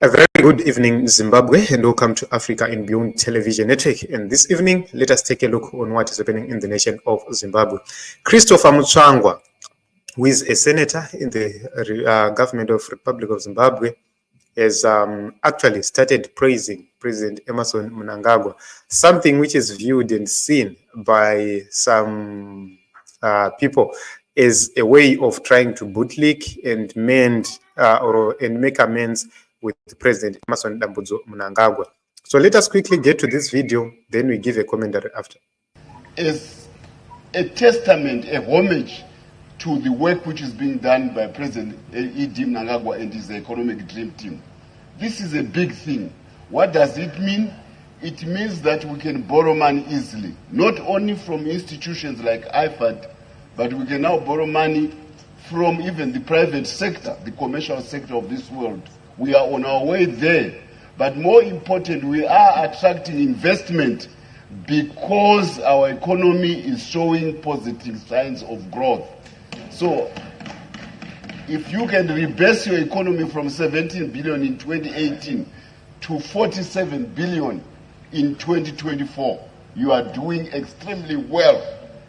A very good evening, Zimbabwe, and welcome to Africa and Beyond Television Network. And this evening, let us take a look on what is happening in the nation of Zimbabwe. Christopher Mutsvangwa, who is a senator in the government of Republic of Zimbabwe, has actually started praising President Emmerson Mnangagwa, something which is viewed and seen by some people as a way of trying to bootlick and mend and make amends with President Emmerson Mnangagwa. So let us quickly get to this video, then we give a commentary after. As a testament, a homage to the work which is being done by President E.D. Mnangagwa and his economic dream team. This is a big thing. What does it mean? It means that we can borrow money easily, not only from institutions like IFAD, but we can now borrow money from even the private sector, the commercial sector of this world. We are on our way there. But more important, we are attracting investment because our economy is showing positive signs of growth. So, if you can rebase your economy from 17 billion in 2018 to 47 billion in 2024, you are doing extremely well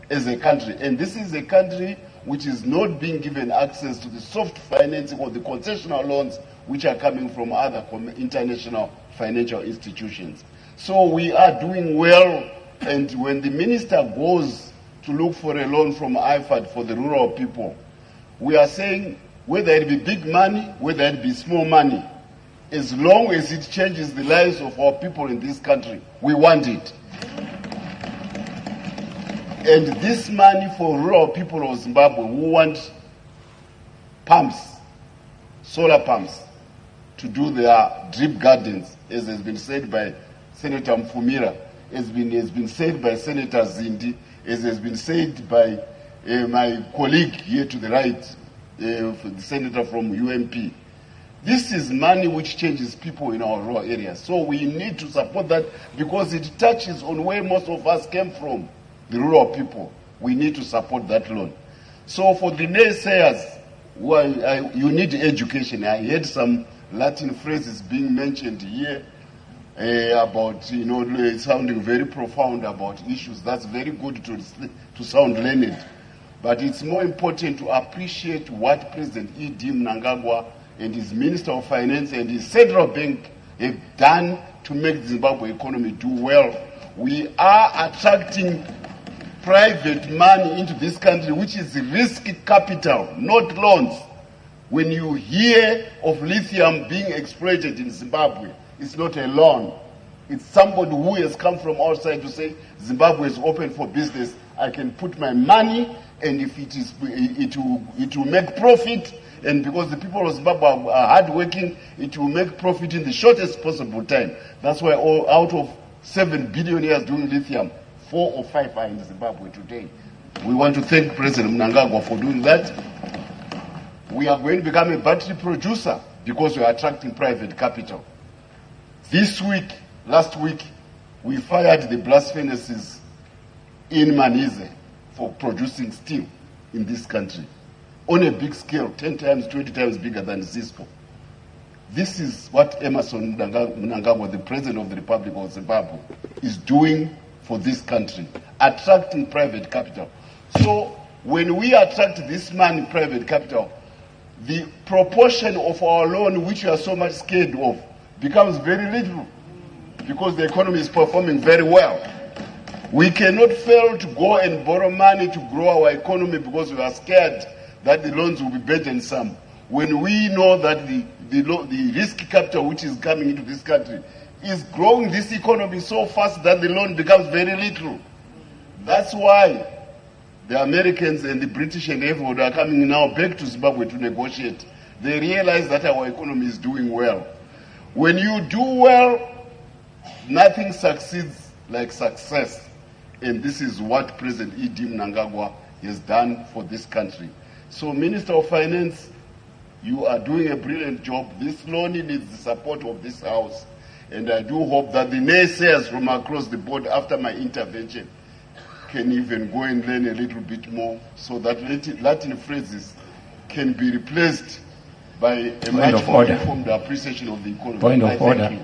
as a country. And this is a country which is not being given access to the soft financing or the concessional loans which are coming from other international financial institutions. So we are doing well, and when the minister goes to look for a loan from IFAD for the rural people, we are saying whether it be big money, whether it be small money, as long as it changes the lives of our people in this country, we want it. And this money for rural people of Zimbabwe who want pumps, solar pumps, to do their drip gardens, as has been said by Senator Mfumira, has been said by Senator Zindi, as has been said by my colleague here to the right, the senator from UMP. This is money which changes people in our rural areas. So we need to support that because it touches on where most of us came from, the rural people. We need to support that loan. So for the naysayers, you need education. I heard some Latin phrases being mentioned here about, sounding very profound about issues. That's very good to sound learned. But it's more important to appreciate what President E.D. Mnangagwa and his Minister of Finance and his central bank have done to make the Zimbabwe economy do well. We are attracting private money into this country, which is risk capital, not loans. When you hear of lithium being exploited in Zimbabwe, it's not a loan. It's somebody who has come from outside to say, Zimbabwe is open for business. I can put my money, and if it will make profit, and because the people of Zimbabwe are hardworking, it will make profit in the shortest possible time. That's why out of 7 billionaires doing lithium, 4 or 5 are in Zimbabwe today. We want to thank President Mnangagwa for doing that. We are going to become a battery producer because we are attracting private capital. Last week, we fired the blast furnaces in Manise for producing steel in this country on a big scale, 10 times, 20 times bigger than Cisco. This is what Emmerson Mnangagwa, the President of the Republic of Zimbabwe, is doing for this country, attracting private capital. So when we attract this money, private capital, the proportion of our loan, which we are so much scared of, becomes very little because the economy is performing very well. We cannot fail to go and borrow money to grow our economy because we are scared that the loans will be burdensome. When we know that the risk capital which is coming into this country is growing this economy so fast that the loan becomes very little. That's why the Americans and the British and everyone are coming now back to Zimbabwe to negotiate. They realize that our economy is doing well. When you do well, nothing succeeds like success. And this is what President E.D. Mnangagwa has done for this country. So, Minister of Finance, you are doing a brilliant job. This loan needs the support of this House. And I do hope that the naysayers from across the board after my intervention can even go and learn a little bit more so that Latin phrases can be replaced by a much more informed appreciation of the economy. Point of order. You.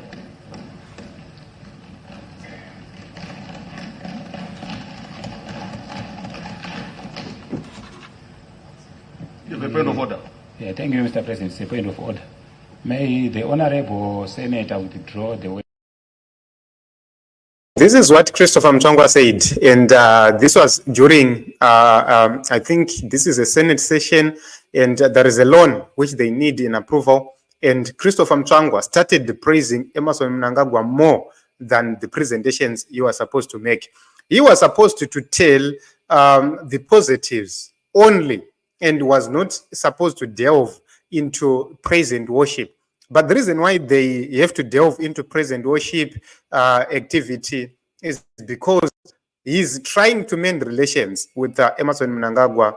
You have a point of order. Yeah, thank you, Mr. President. It's a point of order. May the Honorable Senator withdraw the way. This is what Christopher Mutsvangwa said, and this was during, I think this is a Senate session, and there is a loan which they need in approval, and Christopher Mutsvangwa started praising Emmerson Mnangagwa more than the presentations he was supposed to make. He was supposed to tell the positives only, and was not supposed to delve into praise and worship. But the reason why they have to delve into praise and worship activity is because he's trying to mend relations with Emmerson Mnangagwa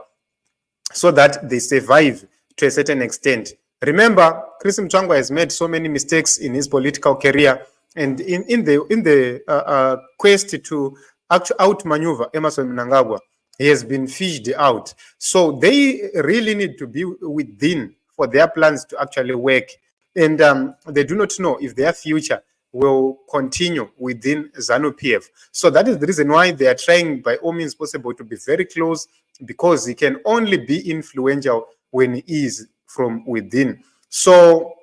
so that they survive to a certain extent. Remember, Chris Mutsvangwa has made so many mistakes in his political career, and in the quest to outmaneuver Emmerson Mnangagwa, he has been fished out. So they really need to be within for their plans to actually work. And they do not know if their future will continue within ZANU-PF. So that is the reason why they are trying by all means possible to be very close, because he can only be influential when he is from within. So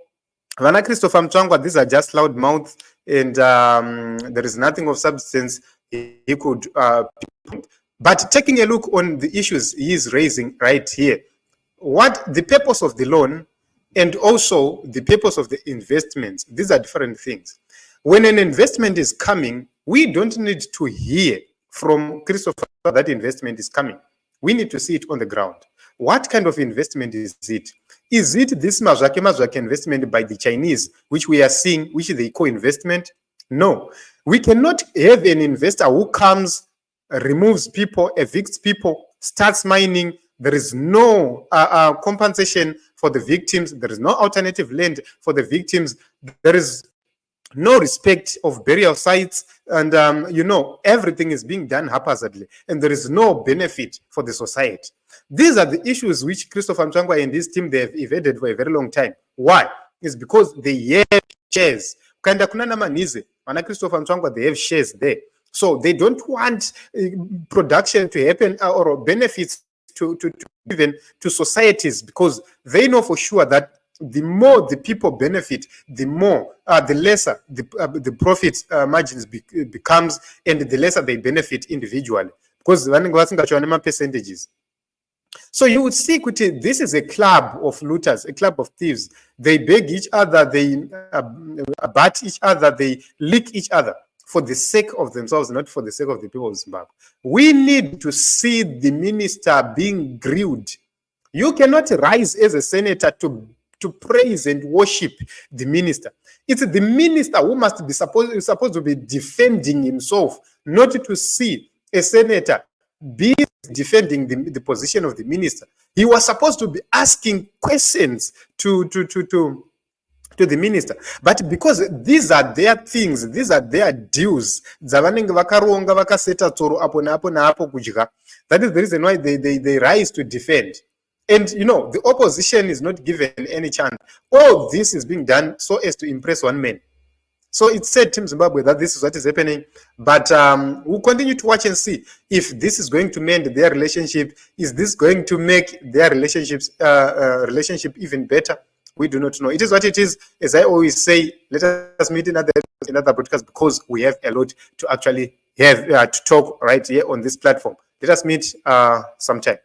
Vana Christopher Mutsvangwa, these are just loud mouth, and there is nothing of substance he could but taking a look on the issues he is raising right here, what the purpose of the loan and also the purpose of the investments, these are different things. When an investment is coming, we don't need to hear from Christopher that investment is coming. We need to see it on the ground. What kind of investment is it? Is it this Mazwake investment by the Chinese, which we are seeing, which they call investment? No. We cannot have an investor who comes, removes people, evicts people, starts mining. There is no compensation for the victims. There is no alternative land for the victims. There is no respect of burial sites. And, everything is being done haphazardly. And there is no benefit for the society. These are the issues which Christopher Mutsvangwa and his team, they have evaded for a very long time. Why? It's because they have shares. Kanda kunana manize, Ana Christopher Mutsvangwa, they have shares there. So they don't want production to happen or benefits to even to societies, because they know for sure that the more the people benefit, the more the lesser the profit margins becomes, and the lesser they benefit individually, because percentages. So you would see, this is a club of looters, a club of thieves. They beg each other, they bat each other, they lick each other for the sake of themselves, not for the sake of the people of Zimbabwe. We need to see the minister being grilled. You cannot rise as a senator to praise and worship the minister. It's the minister who must be supposed to be defending himself, not to see a senator be defending the position of the minister. He was supposed to be asking questions to the minister, but because these are their things, these are their dues, that is the reason why they rise to defend. And the opposition is not given any chance. All this is being done so as to impress one man. So it's said, Team Zimbabwe, that this is what is happening. But we'll continue to watch and see if this is going to mend their relationship. Is this going to make their relationship even better? We do not know. It is what it is. As I always say, let us meet in another broadcast, because we have a lot to actually have to talk right here on this platform. Let us meet sometime.